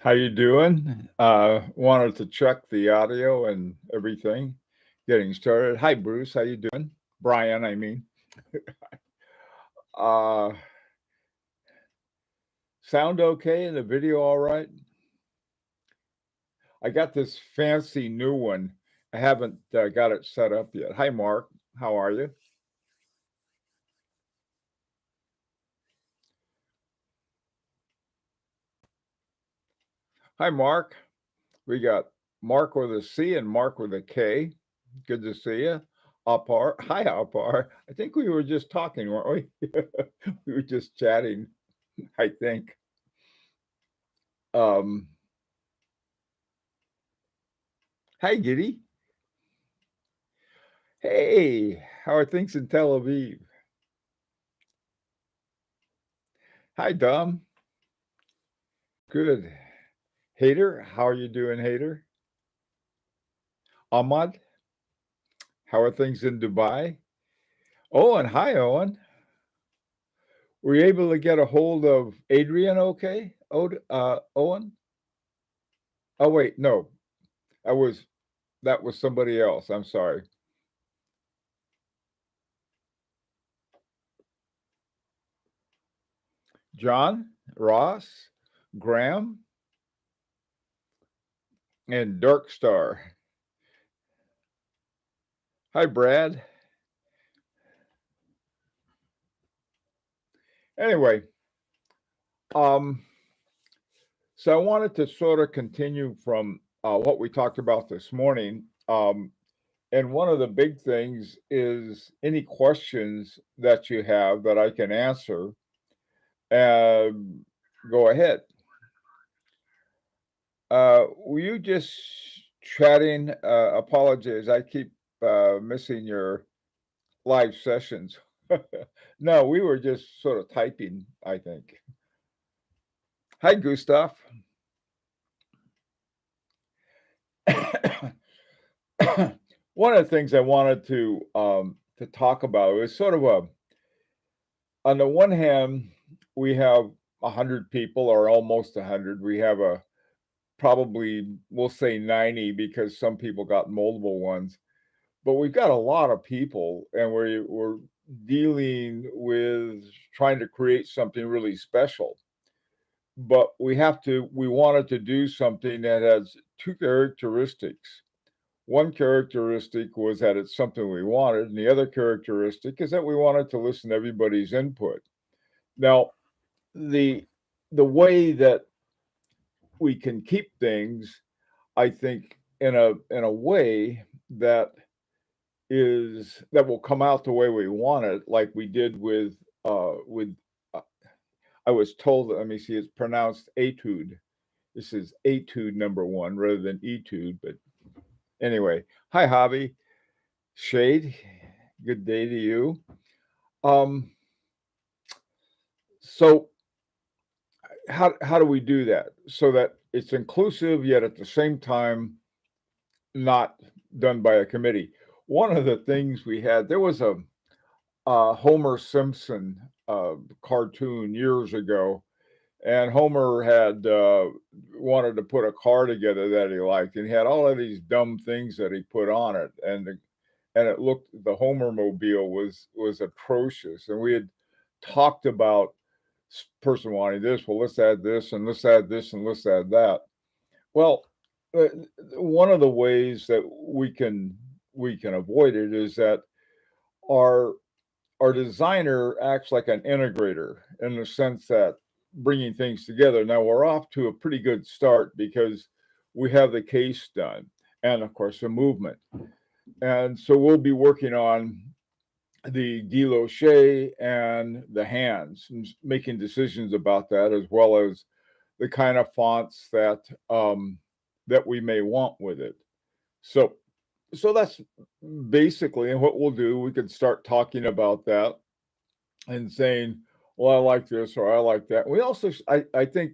How you doing? Wanted to check the audio and everything. Getting started. Hi, Bruce. How you doing? Brian, I mean. Uh, Sound okay and the video all right? I got this fancy new one. I haven't got it set up yet. Hi, Mark. How are you? Hi, Mark. We got Mark with a C and Mark with a K. Good to see you. Apar. Hi, Apar. I think we were just talking, weren't we? We were just chatting, I think. Um, Hi, Giddy. Hey, how are things in Tel Aviv? Hi, Dom. Good. Hader, how are you doing, Hader? Ahmad, how are things in Dubai? Owen, hi, Owen. Were you able to get a hold of Adrian okay? Owen? Oh, wait, no, I was, that was somebody else. I'm sorry. John, Ross, Graham, and Darkstar. Hi, Brad. Anyway, um, so I wanted to sort of continue from what we talked about this morning. And one of the big things is any questions that you have that I can answer. Go ahead. Were you just chatting? Apologies, I keep missing your live sessions. No, we were just sort of typing, I think. Hi, Gustav. One of the things I wanted to talk about is sort of a, on the one hand, we have 100 people or almost 100. We have a probably we'll say 90 because some people got multiple ones, but we've got a lot of people, and we're dealing with trying to create something really special. But we wanted to do something that has two characteristics. One characteristic was that it's something we wanted, and the other characteristic is that we wanted to listen to everybody's input. Now, the the way that we can keep things, I think, in a way that that will come out the way we want it, like we did with uh, I was told, let me see, it's pronounced etude. This is etude number one rather than etude, but anyway. Hi, Hobby. Shade, good day to you. Um, so how do we do that so that it's inclusive yet at the same time not done by a committee? One of the things we had, there was a Homer Simpson cartoon years ago, and Homer had wanted to put a car together that he liked, and he had all of these dumb things that he put on it, and it looked, the Homer mobile was atrocious, and we had talked about person wanting this. Well, let's add this, and let's add this, and let's add that. Well, uh, one of the ways that we can avoid it is that our our designer acts like an integrator in the sense that bringing things together. Now we're off to a pretty good start because we have the case done and of course the movement. And so we'll be working on the deloche and the hands and making decisions about that, as well as the kind of fonts that we may want with it. So that's basically what we'll do. We could start talking about that and saying, well, I like this or I like that. We also, I think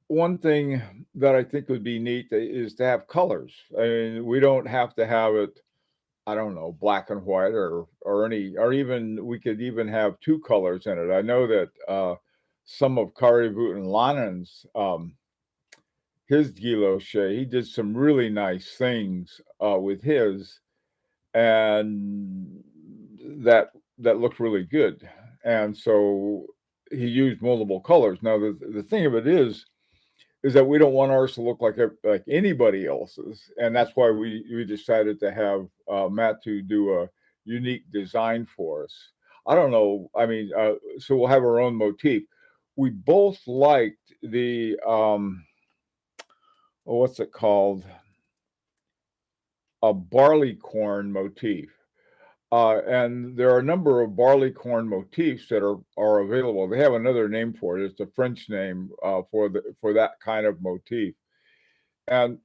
one thing that I think would be neat is to have colors. I mean, we don't have to have it, I don't know, black and white or any, or even we could even have two colors in it. I know that some of Kari Voot and Lanen's his guilloche. He did some really nice things with his, and that that looked really good. And so he used multiple colors. Now the thing of it is that we don't want ours to look like anybody else's, and that's why we decided to have Matt to do a unique design for us. I don't know. I mean, so we'll have our own motif. We both liked the what's it called? A barley corn motif. And there are a number of barley corn motifs that are available. They have another name for it. It's a French name for that kind of motif. And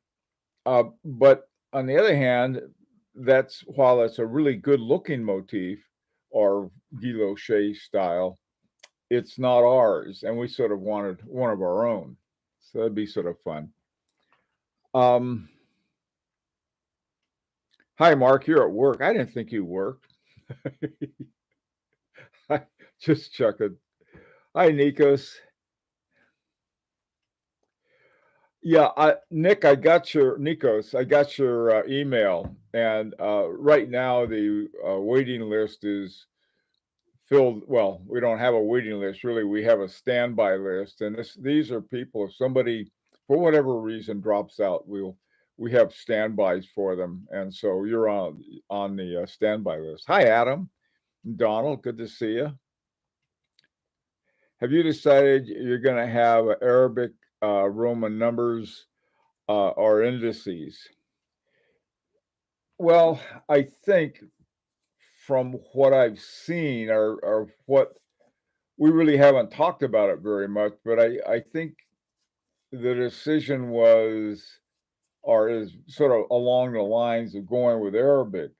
but on the other hand, that's while it's a really good looking motif or guilloche style, it's not ours, and we sort of wanted one of our own. So that'd be sort of fun. Um, Hi, Mark. You're at work. I didn't think you worked. Just checking. Hi, Nikos. Yeah, Nick, I got your Nikos. I got your email, and right now the waiting list is filled. Well, we don't have a waiting list really. We have a standby list, and these are people. If somebody, for whatever reason, drops out, we have standbys for them, and so you're on the standby list. Hi, Adam, Donald. Good to see you. Have you decided you're going to have Arabic Roman numbers or indices? Well, I think from what I've seen or what we really haven't talked about it very much, but I think the decision was or is sort of along the lines of going with Arabic.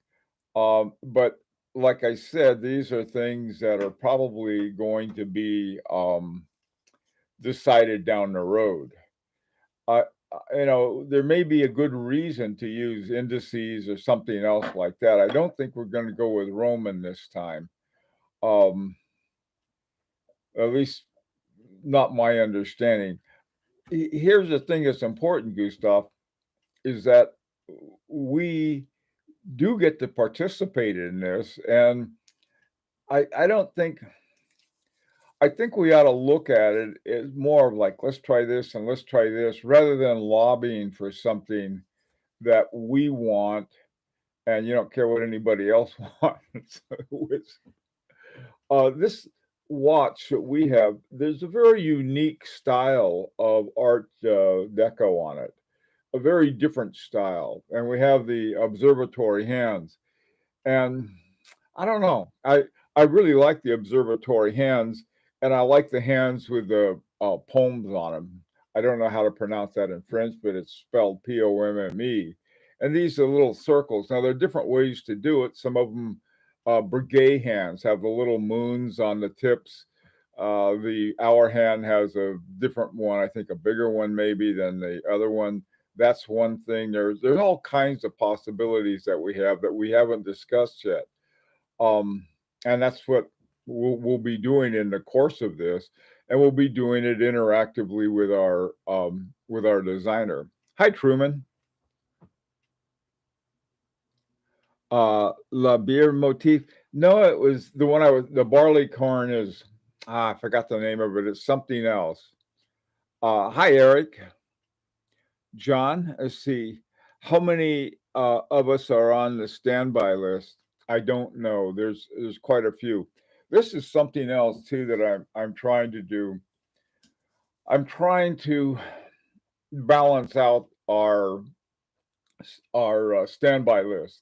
But like I said, these are things that are probably going to be decided down the road. Uh, there may be a good reason to use indices or something else like that. I don't think we're going to go with Roman this time. Um, at least not my understanding. Here's the thing that's important, Gustav, is that we do get to participate in this, and I don't think I think we ought to look at it as more of like let's try this and let's try this rather than lobbying for something that we want and you don't care what anybody else wants. This watch that we have, there's a very unique style of art deco on it, a very different style. And we have the observatory hands. And I don't know, I really like the observatory hands, and I like the hands with the poems on them. I don't know how to pronounce that in French, but it's spelled Pomme. And these are little circles. Now there are different ways to do it. Some of them, brigade hands have the little moons on the tips. The hour hand has a different one, I think a bigger one maybe than the other one. That's one thing. There's all kinds of possibilities that we haven't discussed yet. Um, and that's what we'll be doing in the course of this, and we'll be doing it interactively with our designer. Hi, Truman. La Beer motif. No, it was the one the barley corn is, I forgot the name of it. It's something else. Hi, Eric. John, let's see. How many of us are on the standby list? I don't know. There's quite a few. This is something else too that I'm trying to do. I'm trying to balance out our standby list.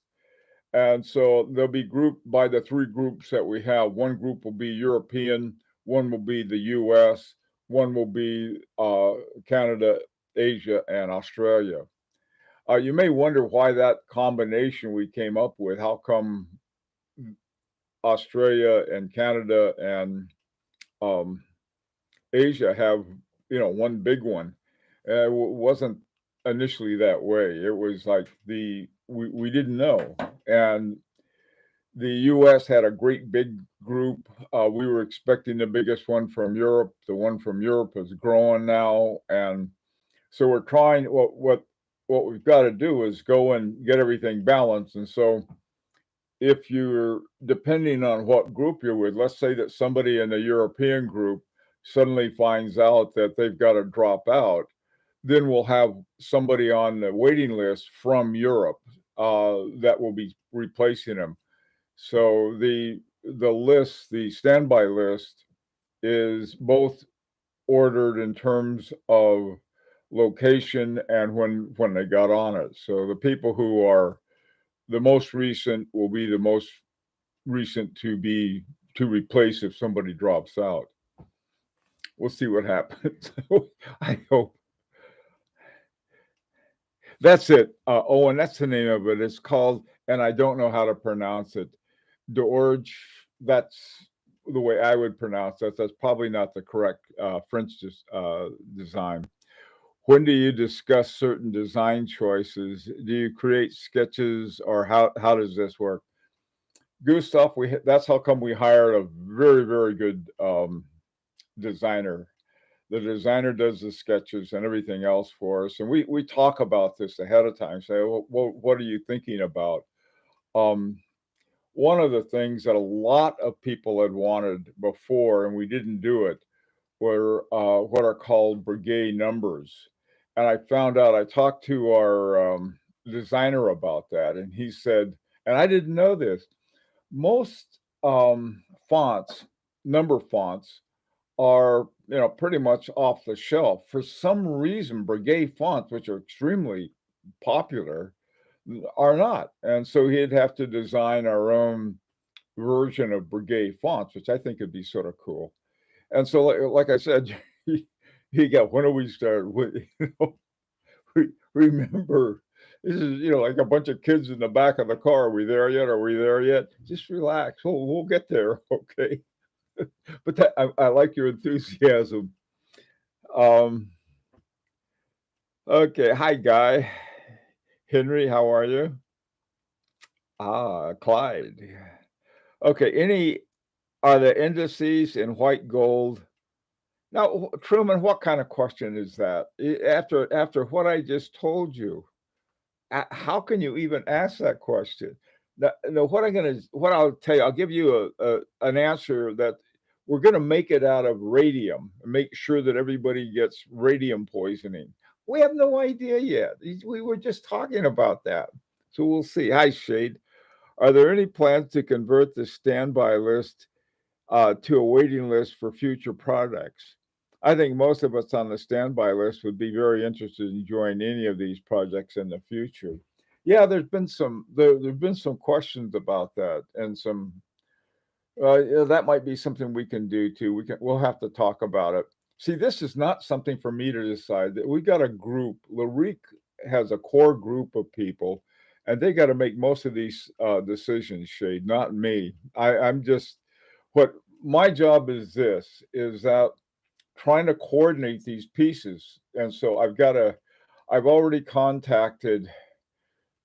And so they'll be grouped by the three groups that we have. One group will be European, one will be the US, one will be Canada, Asia, and Australia. You may wonder why that combination we came up with. How come Australia and Canada and um, Asia have one big one? It wasn't initially that way. It was like we didn't know, and the U.S. had a great big group. We were expecting the biggest one from Europe. The one from Europe is growing now, and So we're trying, what we've got to do is go and get everything balanced. And so if you're depending on what group you're with, let's say that somebody in the European group suddenly finds out that they've got to drop out, then we'll have somebody on the waiting list from Europe that will be replacing them. So the standby list is both ordered in terms of location and when they got on it. So the people who are the most recent will be the most recent to replace if somebody drops out. We'll see what happens. I hope that's it. Owen, that's the name of it. It's called, and I don't know how to pronounce it. Dorge. That's the way I would pronounce that. That's probably not the correct French design. When do you discuss certain design choices? Do you create sketches, or how does this work? Gustav, that's how come we hired a very good designer. The designer does the sketches and everything else for us, and we talk about this ahead of time. Say, well, what are you thinking about? Um, One of the things that a lot of people had wanted before, and we didn't do it, were what are called brigade numbers. And I found out, I talked to our designer about that, and he said, and I didn't know this, most fonts, number fonts, are pretty much off the shelf. For some reason, brigade fonts, which are extremely popular, are not. And so he'd have to design our own version of brigade fonts, which I think would be sort of cool. And so, like I said, he got, when do we start? Remember, this is, like a bunch of kids in the back of the car. Are we there yet? Are we there yet? Just relax. We'll get there. Okay. But I like your enthusiasm. Um, okay. Hi, Guy. Henry, how are you? Clyde. Okay. Are the indices in white gold? Now, Truman, what kind of question is that? After what I just told you, how can you even ask that question? No, what I'll tell you, I'll give you an answer that we're gonna make it out of radium and make sure that everybody gets radium poisoning. We have no idea yet. We were just talking about that. So we'll see. Hi, Shade. Are there any plans to convert the standby list to a waiting list for future projects? I think most of us on the standby list would be very interested in joining any of these projects in the future. Yeah, there've been some questions about that, and some yeah, that might be something we can do too. We'll have to talk about it. See, this is not something for me to decide. That we got a group. Lyrique has a core group of people, and they got to make most of these decisions. Shade, not me. I'm just what my job is. This is that trying to coordinate these pieces, and so I've already contacted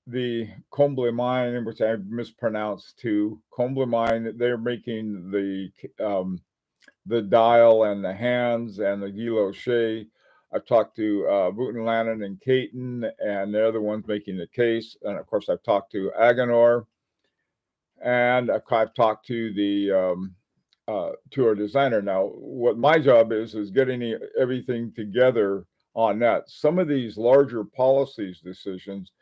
the Comble mine, which I mispronounced too. Comble mine, they're making the dial and the hands and the guilloche. I've talked to Wooten Lannon and Caton, and they're the ones making the case. And of course, I've talked to Agenor, and I've talked to to our designer. Now, what my job is getting everything together on that. Some of these larger policies decisions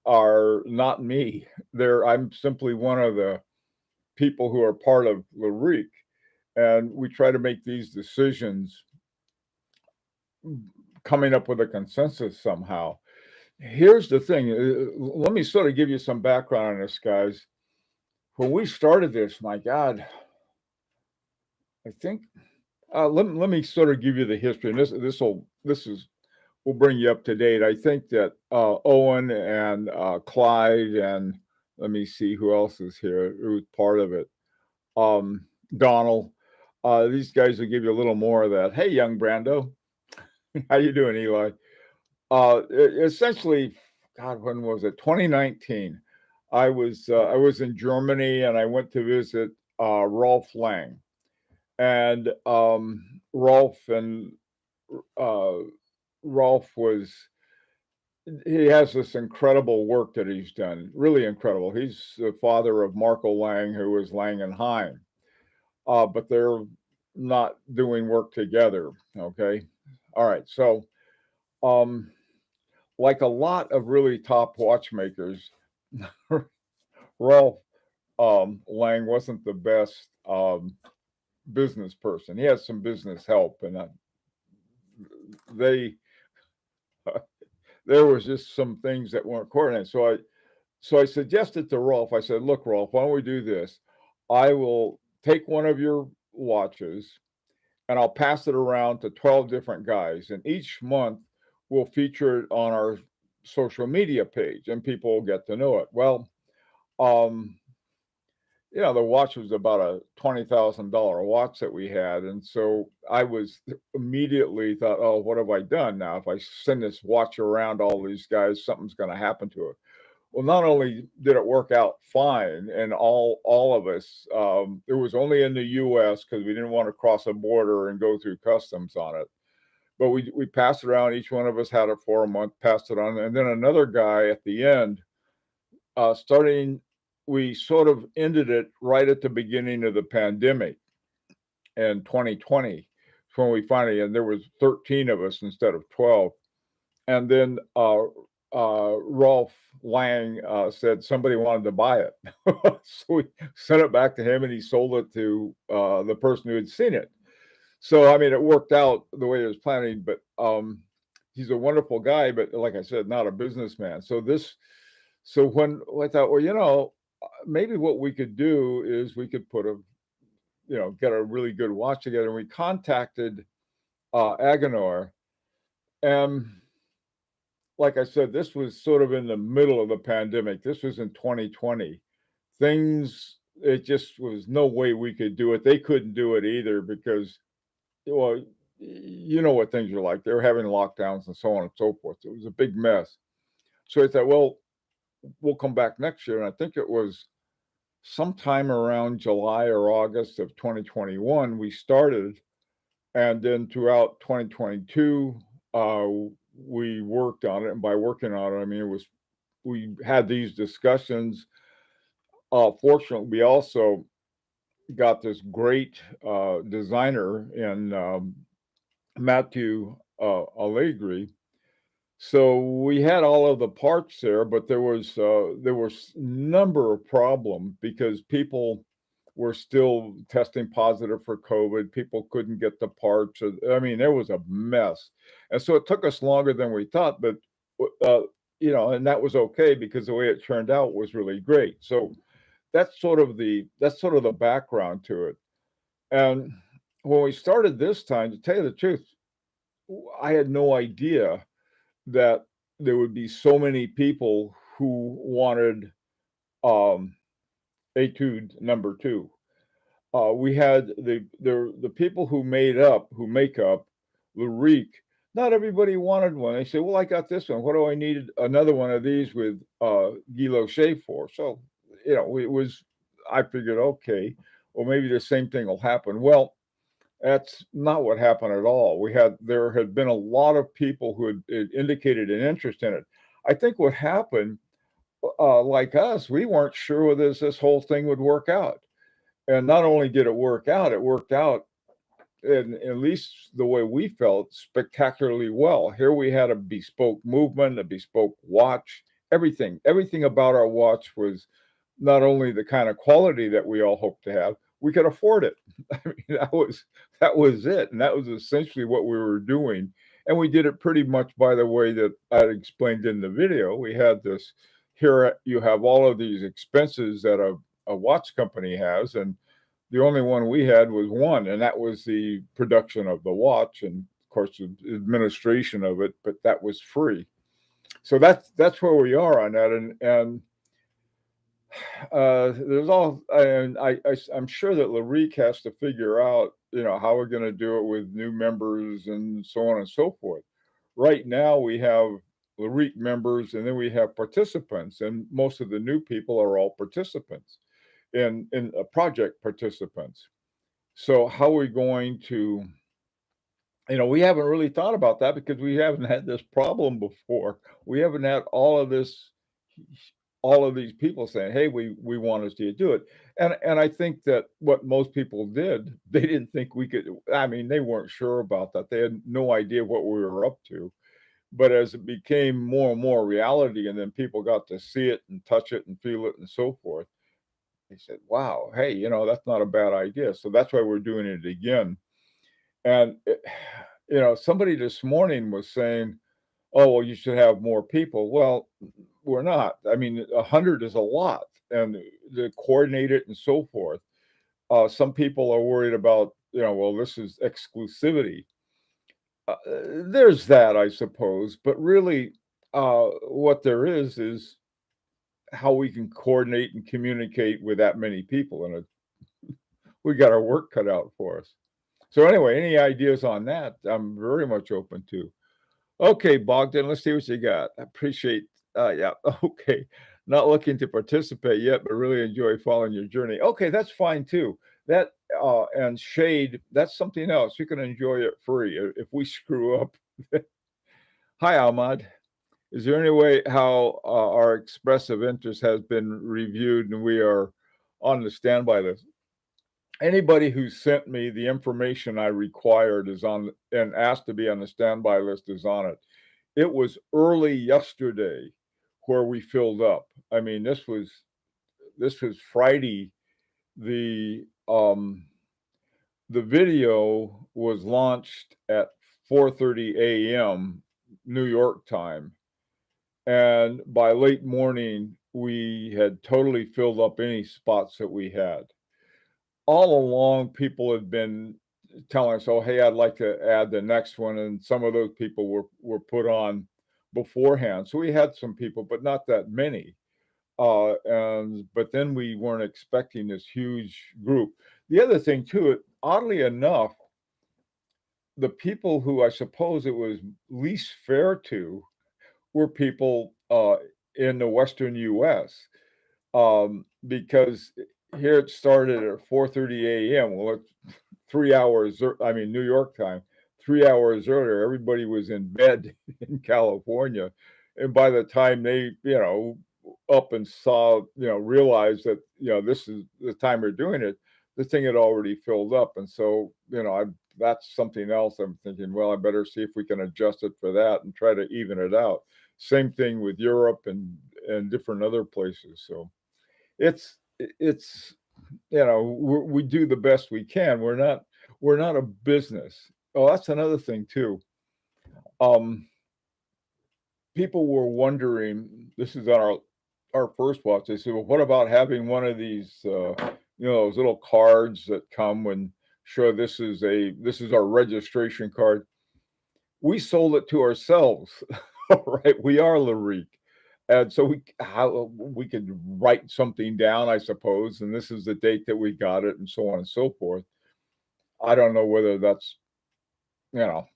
are not me. I'm simply one of the people who are part of Lyrique, and we try to make these decisions coming up with a consensus somehow. Here's the thing. Let me sort of give you some background on this, guys. When we started this, my God, I think let me sort of give you the history, and will bring you up to date. I think that Owen and Clyde, and let me see who else is here, who's part of it. Donald. These guys will give you a little more of that. Hey, young Brando, how you doing, Eli? Essentially, God, when was it? 2019. I was in Germany, and I went to visit Rolf Lang, and Rolf and Rolf he has this incredible work that he's done, really incredible. He's the father of Marco Lang, who was Lang and Heim, but they're not doing work together. Okay. All right. So, um, like a lot of really top watchmakers, Rolf Lang wasn't the best business person. He had some business help, and they there was just some things that weren't coordinated. So I suggested to Rolf. I said, "Look, Rolf, why don't we do this? I will take one of your watches and I'll pass it around to 12 different guys, and each month we'll feature it on our social media page, and people will get to know it." Well, um, the watch was about a $20,000 watch that we had, and so I was immediately thought, "Oh, what have I done now? If I send this watch around all these guys, something's going to happen to it." Well, not only did it work out fine, and all of us, it was only in the U.S. because we didn't want to cross a border and go through customs on it. But we passed it around. Each one of us had it for a month, passed it on, and then another guy at the end, starting. We sort of ended it right at the beginning of the pandemic in 2020, when we finally, and there was 13 of us instead of 12. And then Rolf Lang said somebody wanted to buy it. So we sent it back to him and he sold it to the person who had seen it. So, I mean, it worked out the way it was planning, but he's a wonderful guy, but like I said, not a businessman. So when I thought, well, maybe what we could do is we could get a really good watch together. And we contacted Agenor. And like I said, this was sort of in the middle of the pandemic. This was in 2020. It just was no way we could do it. They couldn't do it either because, well, you know what things are like. They were having lockdowns and so on and so forth. It was a big mess. So I thought, well, we'll come back next year. And I think it was sometime around July or August of 2021, we started. And then throughout 2022, we worked on it. And by working on it, I mean, we had these discussions. Fortunately, we also got this great designer in Matthew Allegri. So we had all of the parts there, but there was number of problems because people were still testing positive for COVID. People couldn't get the parts. I mean, there was a mess, and so it took us longer than we thought. But and that was okay because the way it turned out was really great. So that's sort of the background to it. And when we started this time, to tell you the truth, I had no idea that there would be so many people who wanted um, Etude number two. We had the people who make up Lyrique. Not everybody wanted one. They said, "Well, I got this one. What do I need another one of these with Guilloche for?" So it was. I figured, okay, well, maybe the same thing will happen. Well, that's not what happened at all. There had been a lot of people who had indicated an interest in it. I think what happened, like us, we weren't sure whether this whole thing would work out. And not only did it worked out in at least the way we felt spectacularly well. Here we had a bespoke movement, a bespoke watch, everything about our watch was not only the kind of quality that we all hoped to have, we could afford it. I mean, that was it, and that was essentially what we were doing. And we did it pretty much by the way that I explained in the video. We had this here. You have all of these expenses that a watch company has, and the only one we had was one, and that was the production of the watch, and of course the administration of it. But that was free. So that's where we are on that, and there's all, and I'm sure that Lyrique has to figure out, how we're going to do it with new members and so on and so forth. Right now, we have Lyrique members, and then we have participants, and most of the new people are all participants in project participants. So how are we going to We haven't really thought about that because we haven't had this problem before. We haven't had all of these people saying, "Hey, we want to see you do it." And I think that what most people did, they didn't think we could. I mean, they weren't sure about that. They had no idea what we were up to. But as it became more and more reality, and then people got to see it and touch it and feel it and so forth, they said, "Wow, hey, that's not a bad idea." So that's why we're doing it again. And somebody this morning was saying, "Oh, well, you should have more people." Well, we're not. I mean, 100 is a lot, and to coordinate it and so forth. Some people are worried about, well, this is exclusivity. There's that, I suppose, but really, what there is how we can coordinate and communicate with that many people, and we got our work cut out for us. So anyway, any ideas on that? I'm very much open to. Okay, Bogdan, let's see what you got. I appreciate, yeah, okay. Not looking to participate yet, but really enjoy following your journey. Okay, that's fine too. That and shade, that's something else. You can enjoy it free. If we screw up. Hi, Ahmad. Is there any way how our expressive interest has been reviewed and we are on the standby list? Anybody who sent me the information I required is on and asked to be on the standby list is on it. It was early yesterday where we filled up. I mean, this was Friday. The the video was launched at 4:30 a.m. New York time, and by late morning we had totally filled up any spots that we had. All along, people had been telling us, "Oh, hey, I'd like to add the next one," and some of those people were put on beforehand. So we had some people, but not that many. And but then we weren't expecting this huge group. The other thing too, oddly enough, the people who I suppose it was least fair to were people in the Western U.S. Because here it started at 4:30 a.m. Well, it's 3 hours. I mean, New York time. 3 hours earlier, everybody was in bed in California, and by the time they, up and saw, realized that this is the time we're doing it, the thing had already filled up, and so that's something else. I'm thinking, well, I better see if we can adjust it for that and try to even it out. Same thing with Europe and different other places. So it's we do the best we can. We're not a business. Oh, that's another thing too. Um, People were wondering. This is on our first watch. They said, "Well, what about having one of these, those little cards that come and show this is our registration card?" We sold it to ourselves, right? We are Lyrique. And so we could write something down, I suppose, and this is the date that we got it, and so on and so forth. I don't know whether that's you know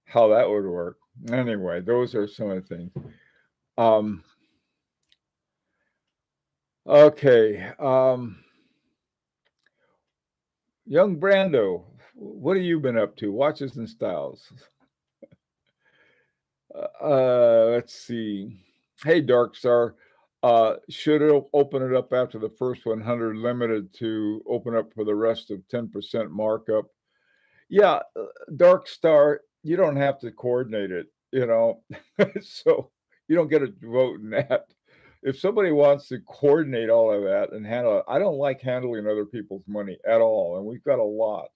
how that would work. Anyway, those are some of the things. Um, okay, young Brando, what have you been up to? Watches and styles. Let's see. Hey, Dark Star. Should it open it up after the first 100 limited to open up for the rest of 10% markup? Yeah, Dark Star, you don't have to coordinate it. So you don't get a vote in that. If somebody wants to coordinate all of that and handle it, I don't like handling other people's money at all, and we've got a lot.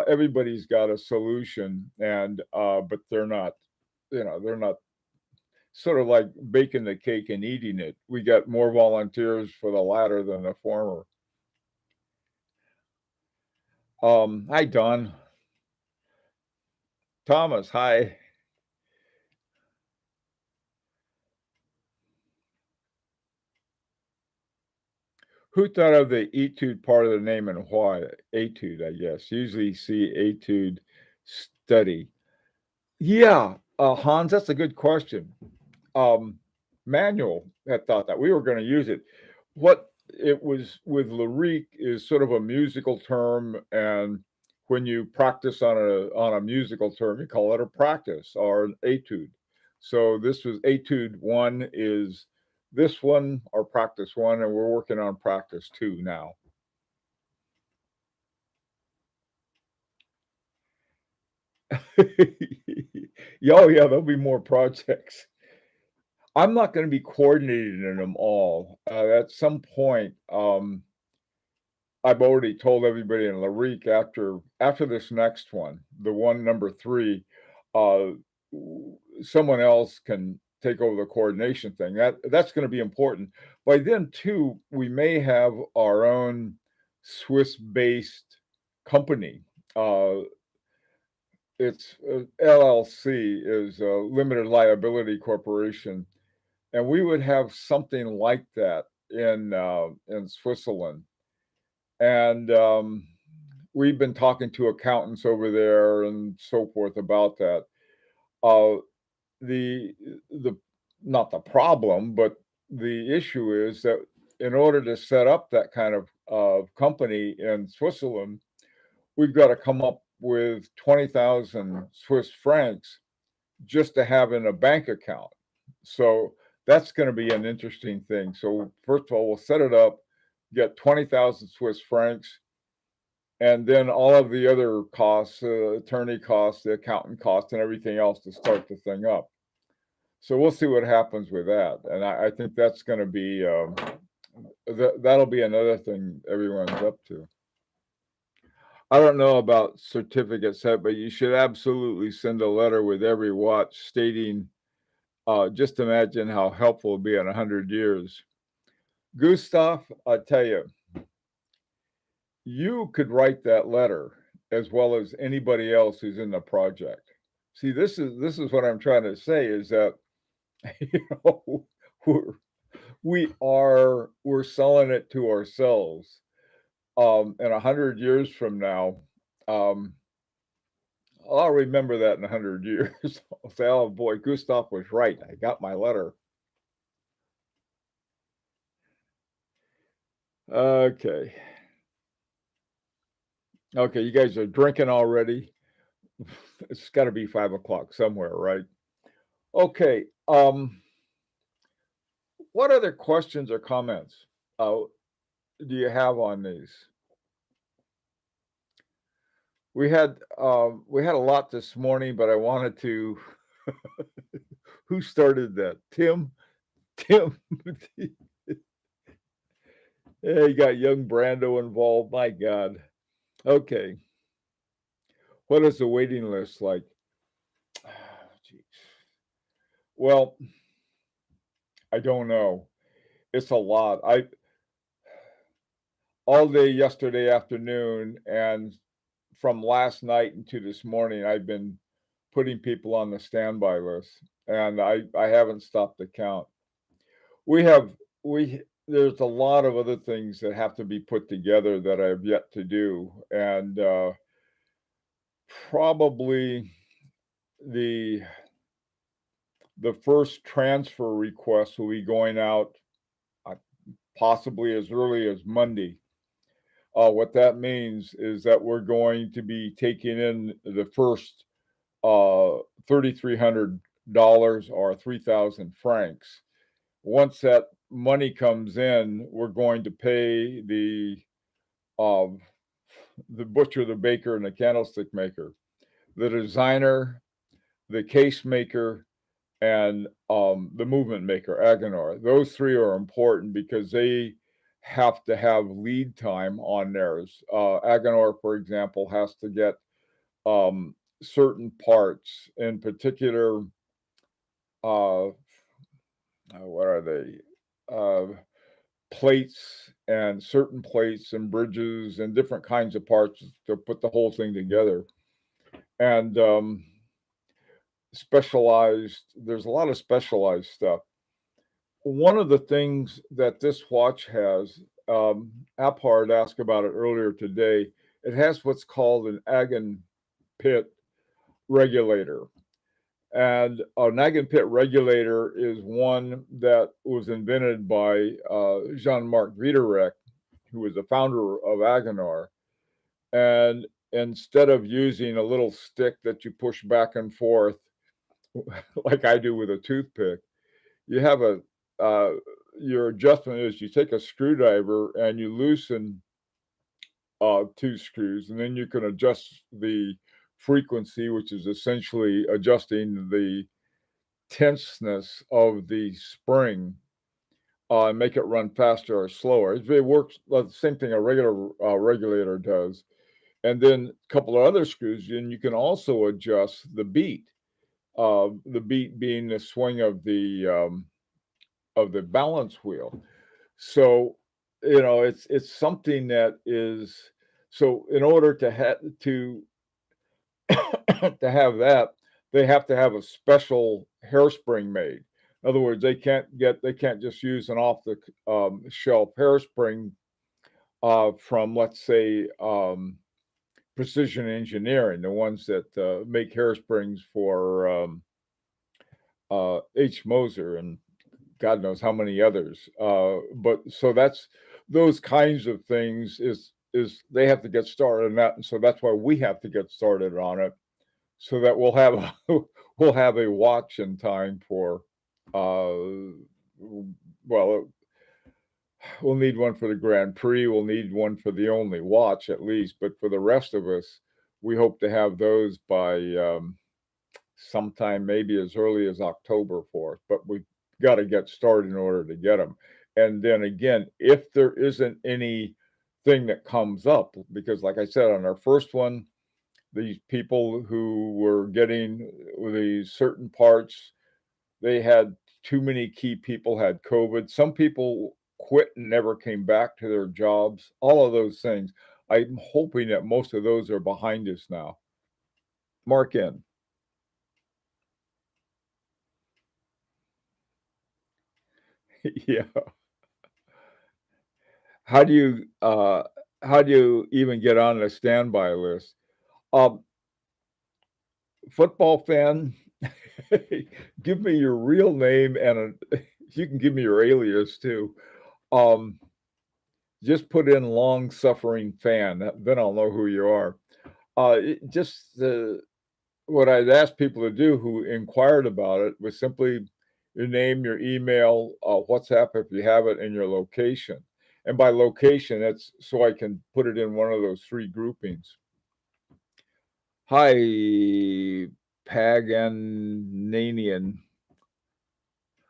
Everybody's got a solution, and but they're not sort of like baking the cake and eating it. We got more volunteers for the latter than the former. Hi, Don. Thomas, hi. Who thought of the etude part of the name and why? Etude, I guess. Usually see etude study. Yeah, Hans, that's a good question. Manuel had thought that we were going to use it. What it was with Lyrique is sort of a musical term, and when you practice on a musical term, you call it a practice or an etude. So this was etude one is this one or practice one, and we're working on practice two now. Oh yeah, there'll be more projects. I'm not going to be coordinating them all. At some point, I've already told everybody in Lyrique after this next one, the one number three, uh, someone else can take over the coordination thing. That's going to be important. By then, too, we may have our own Swiss-based company. Uh, it's LLC is a limited liability corporation, and we would have something like that in Switzerland. And we've been talking to accountants over there and so forth about that. Uh, the not the problem, but the issue is that in order to set up that kind of company in Switzerland, we've got to come up with 20,000 Swiss francs just to have in a bank account. So that's going to be an interesting thing. So first of all, we'll set it up, get 20,000 Swiss francs, and then all of the other costs, attorney costs, the accountant costs, and everything else to start the thing up. So we'll see what happens with that, and I think that's going to be that'll be another thing everyone's up to. I don't know about certificate set, but you should absolutely send a letter with every watch stating, just imagine how helpful it'll be in 100 years. Gustav, I tell you, you could write that letter as well as anybody else who's in the project. See, this is what I'm trying to say is that you know we're we're selling it to ourselves. And 100 years from now, um, I'll remember that in 100 years. I'll say, "Oh boy, Gustav was right. I got my letter." Okay, okay, you guys are drinking already. It's got to be 5 o'clock somewhere, right? Okay. What other questions or comments do you have on these? We had a lot this morning, but I wanted to. Who started that? Tim. Tim. Yeah, you got young Brando involved. My God. Okay. What is the waiting list like? Jeez. Well, I don't know. It's a lot. I all day yesterday afternoon and from last night into this morning, I've been putting people on the standby list, and I haven't stopped the count. We have we there's a lot of other things that have to be put together that I have yet to do, and probably the the first transfer request will be going out uh, possibly as early as Monday. What that means is that we're going to be taking in the first $3,300 or 3,000 francs. Once that money comes in, we're going to pay um, the butcher, the baker, and the candlestick maker, the designer, the case maker, and the movement maker, Agonor. Those three are important because they have to have lead time on theirs. Agonor, for example, has to get certain parts, in particular, what are they? Plates and certain plates and bridges and different kinds of parts to put the whole thing together. And there's a lot of specialized stuff. One of the things that this watch has, Aphard asked about it earlier today, it has what's called an Agon pit regulator. And a Nagan pit regulator is one that was invented by Jean-Marc Wiederrecht, who was the founder of Agonor. And instead of using a little stick that you push back and forth, like I do with a toothpick, you have a uh, your adjustment is you take a screwdriver and you loosen two screws, and then you can adjust the frequency, which is essentially adjusting the tenseness of the spring, and make it run faster or slower. It works the same thing a regular regulator does. And then a couple of other screws, and you can also adjust the beat. The beat being the swing of the balance wheel. So, it's something that is so in order to have to have that, they have to have a special hairspring made. In other words, they can't just use an off the shelf hairspring from, let's say, Precision Engineering, the ones that make hairsprings for H. Moser and God knows how many others. But so that's those kinds of things is they have to get started on that, and so that's why we have to get started on it, so that we'll have we'll have a watch in time for uh, well, we'll need one for the Grand Prix. We'll need one for the only watch at least, but for the rest of us, we hope to have those by sometime maybe as early as October 4th, but we've got to get started in order to get them. And then again, if there isn't anything that comes up, because like I said, on our first one, these people who were getting these certain parts, they had too many key people had COVID. Some people quit and never came back to their jobs. All of those things. I'm hoping that most of those are behind us now. Mark in. Yeah. How do you how do you even get on a standby list? Um, Football fan, give me your real name and you can give me your alias too. Um, just put in long suffering fan, then I'll know who you are. Just what I'd ask people to do who inquired about it was simply your name, your email, WhatsApp if you have it, and your location. And by location, that's so I can put it in one of those three groupings. Hi, Pagananian.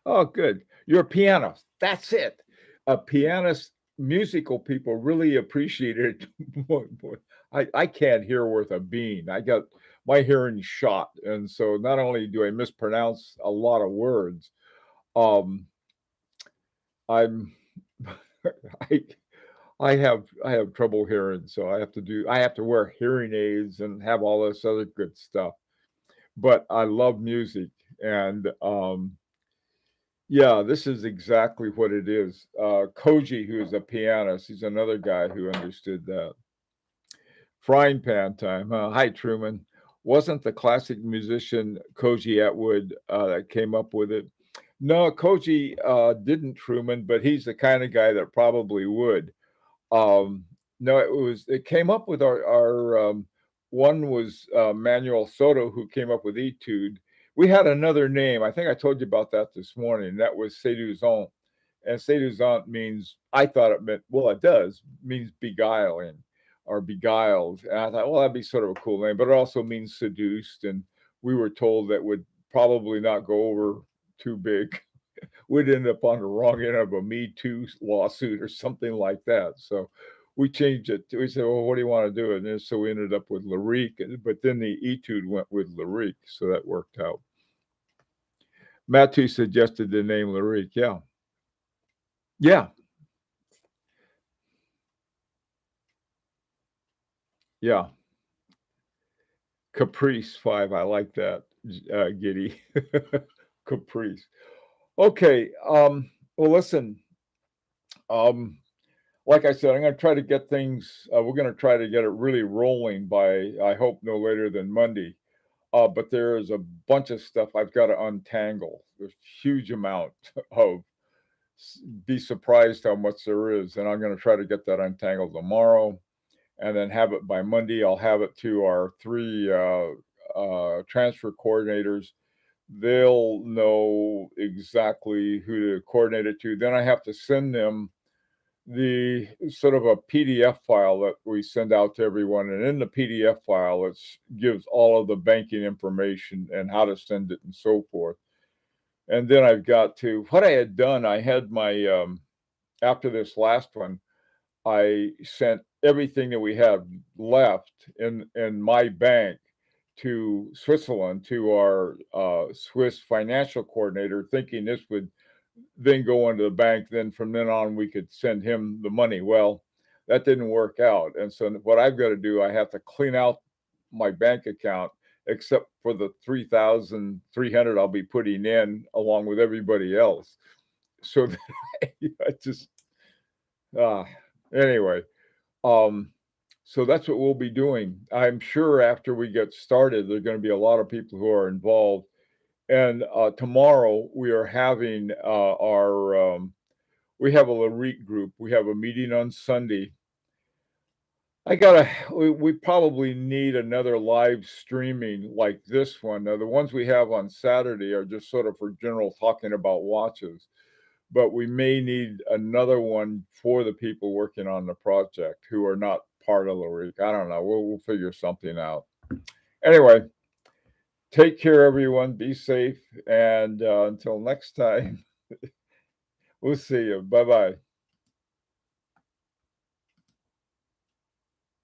Oh, good. You're a pianist. That's it. A pianist, musical people really appreciate it. I can't hear worth a bean. I got my hearing shot. And so not only do I mispronounce a lot of words, um, I'm I I have trouble hearing, so I have to wear hearing aids and have all this other good stuff. But I love music and yeah, this is exactly what it is. Koji, who is a pianist, he's another guy who understood that. Frying pan time. Hi, Truman. Wasn't the classic musician Koji Atwood that came up with it? No, Koji didn't, Truman, but he's the kind of guy that probably would. Um, no, it came up with our one was Manuel Soto who came up with Etude. We had another name. I think I told you about that this morning. That was Séduisant. And séduisant means I thought it meant well, it does means beguiling or beguiled. And I thought, well, that'd be sort of a cool name, but it also means seduced. And we were told that would probably not go over too big. We'd end up on the wrong end of a Me Too lawsuit or something like that. So we changed it. We said, well, what do you want to do? And then so we ended up with Lyrique, but then the Etude went with Lyrique. So that worked out. Matthew suggested the name Lyrique. Yeah. Yeah. Yeah. Caprice 5. I like that, Giddy. Caprice. Okay. Well, listen. Um, like I said, I'm going to try to get things. We're going to try to get it really rolling by, I hope, no later than Monday. But there is a bunch of stuff I've got to untangle. There's a huge amount of. Be surprised how much there is, and I'm going to try to get that untangled tomorrow. and then have it by Monday. I'll have it to our three transfer coordinators. They'll know exactly who to coordinate it to. Then I have to send them the sort of a PDF file that we send out to everyone. And in the PDF file, it gives all of the banking information and how to send it and so forth. And then I've got to, what I had done, I had my, after this last one, I sent everything that we have left in my bank to Switzerland, to our Swiss financial coordinator, thinking this would then go into the bank. Then from then on, we could send him the money. Well, that didn't work out. And so what I've got to do, I have to clean out my bank account, except for the 3,300 I'll be putting in along with everybody else. So that I just, uh, anyway, so that's what we'll be doing. I'm sure after we get started, there are going to be a lot of people who are involved. And tomorrow we are having we have a Lyrique group. We have a meeting on Sunday. We probably need another live streaming like this one. Now, the ones we have on Saturday are just sort of for general talking about watches, but we may need another one for the people working on the project who are not part of Lyrique. I don't know. We'll figure something out. Anyway, take care, everyone. Be safe. And until next time, we'll see you. Bye-bye.